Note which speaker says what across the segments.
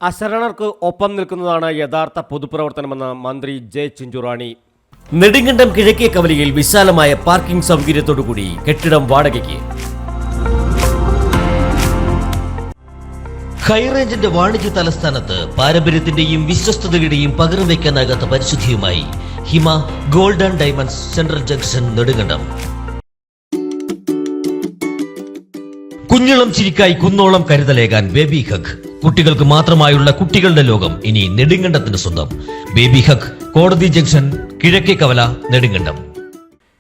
Speaker 1: അശരണർക്ക് ഒപ്പം നിൽക്കുന്നതാണ് യഥാർത്ഥ പൊതുപ്രവർത്തനമെന്ന് മന്ത്രി ജെ ചിഞ്ചുറാണി. നെടുങ്കണ്ടം കിഴക്കേ കവലയിൽ വിശാലമായ പാർക്കിംഗ് സൗകര്യത്തോടുകൂടി കെട്ടിടം വാടകയ്ക്ക്.
Speaker 2: ഹൈറേഞ്ചിന്റെ വാണിജ്യ തലസ്ഥാനത്ത് പാരമ്പര്യത്തിന്റെയും വിശ്വസ്തതയുടെയും പകരം വയ്ക്കാനാകാത്ത പരിശുദ്ധിയുമായി Hima gold and diamonds central junction Nedumkandam. കുഞ്ഞിളം ചിരിക്കായി കുന്നോളം കരുതലേകാൻ ബേബി ഹഗ്. കുട്ടികൾക്ക് മാത്രമായുള്ള കുട്ടികളുടെ ലോകം ഇനി നെടുങ്കണ്ടത്തിന് സ്വന്തം. ബേബി ഹഗ്, കോടതി ജംഗ്ഷൻ, കിഴക്കേ കവല, Nedumkandam.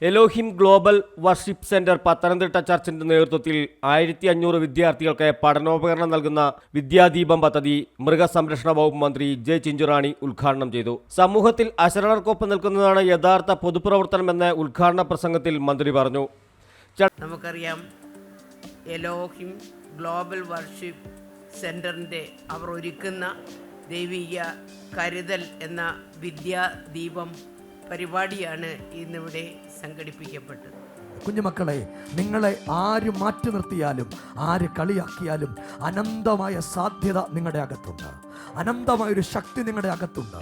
Speaker 1: Elohim global worship centre Pathanamthitta ചർച്ചിന്റെ നേതൃത്വത്തിൽ 1500 വിദ്യാർത്ഥികൾക്ക് പഠനോപകരണം നൽകുന്ന വിദ്യാദീപം പദ്ധതി മൃഗസംരക്ഷണ വകുപ്പ് മന്ത്രി ജെ ചിഞ്ചുറാണി ഉദ്ഘാടനം ചെയ്തു. സമൂഹത്തിൽ അശരണർക്കൊപ്പം നിൽക്കുന്നതാണ് യഥാർത്ഥ പൊതുപ്രവർത്തനമെന്ന് ഉദ്ഘാടന പ്രസംഗത്തിൽ മന്ത്രി പറഞ്ഞു.
Speaker 3: നമുക്കറിയാം, എലോഹിം ഗ്ലോബൽ വർഷിപ്പ് സെന്ററിൻ്റെ അവർ ഒരുക്കുന്ന ദൈവിക കരുതൽ എന്ന വിദ്യാദീപം പരിപാടിയാണ് ഇന്നിവിടെ സംഘടിപ്പിക്കപ്പെട്ടത്.
Speaker 4: കുഞ്ഞുമക്കളെ, നിങ്ങളെ ആര് മാറ്റി നിർത്തിയാലും ആര് കളിയാക്കിയാലും അനന്തമായ സാധ്യത നിങ്ങളുടെ അകത്തുണ്ട്, അനന്തമായൊരു ശക്തി നിങ്ങളുടെ അകത്തുണ്ട്.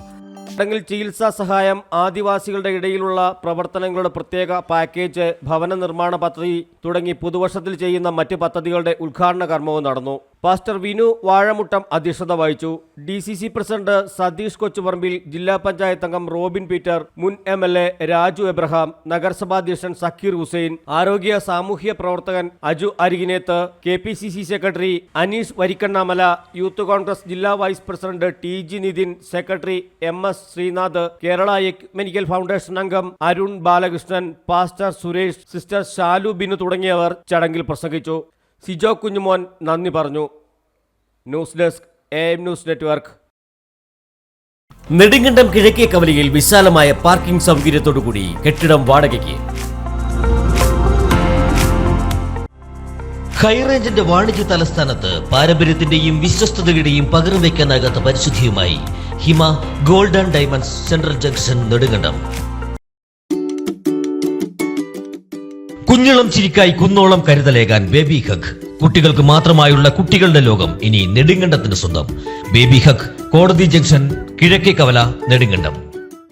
Speaker 1: ചടങ്ങിൽ ചികിത്സാ സഹായം, ആദിവാസികളുടെ ഇടയിലുള്ള പ്രവർത്തനങ്ങളുടെ പ്രത്യേക പാക്കേജ്, ഭവന നിർമ്മാണ പദ്ധതി തുടങ്ങി പുതുവർഷത്തിൽ ചെയ്യുന്ന മറ്റ് പദ്ധതികളുടെ ഉദ്ഘാടന കർമ്മവും നടന്നു. പാസ്റ്റർ വിനു വാഴമുട്ടം അധ്യക്ഷത വഹിച്ചു. DCC പ്രസിഡന്റ് സതീഷ് കൊച്ചുപറമ്പിൽ, ജില്ലാ പഞ്ചായത്ത് അംഗം റോബിൻ പീറ്റർ, മുൻ MLA രാജു എബ്രഹാം, നഗരസഭാധ്യക്ഷൻ സക്കീർ ഹുസൈൻ, ആരോഗ്യ സാമൂഹ്യ പ്രവർത്തകൻ Aju Arikineth, KPCC secretary Aneesh Varikkannamala, youth Congress ജില്ലാ vice president TG Nithin, secretary MS Sreenath, Kerala ecumenical foundation അംഗം അരുൺ ബാലകൃഷ്ണൻ, പാസ്റ്റർ സുരേഷ്, സിസ്റ്റർ ഷാലു ബിനു തുടങ്ങിയവർ ചടങ്ങിൽ പ്രസംഗിച്ചു. സിജോ കുഞ്ഞുമോൻ നന്ദി പറഞ്ഞു. News desk AM news network. Nedumkandam കിഴക്കേ കവലയിൽ വിശാലമായ പാർക്കിംഗ് സൗകര്യത്തോടുകൂടി കെട്ടിടം വാടകയ്ക്ക്.
Speaker 2: ഹൈറേഞ്ചിന്റെ വാണിജ്യ തലസ്ഥാനത്ത് പാരമ്പര്യത്തിന്റെയും വിശ്വസ്തതയുടെയും പകരം വയ്ക്കാനാകാത്ത പരിശുദ്ധിയുമായി Hima gold and diamonds central junction Nedumkandam. കുഞ്ഞിളം ചിരിക്കായി കുന്നോളം കരുതലേകാൻ ബേബി ഹഗ്. കുട്ടികൾക്ക് മാത്രമായുള്ള കുട്ടികളുടെ ലോകം ഇനി നെടുങ്കണ്ടത്തിന് സ്വന്തം. ബേബി ഹഗ്, കോടതി ജംഗ്ഷൻ, കിഴക്കേ കവല, നെടുങ്കണ്ടം.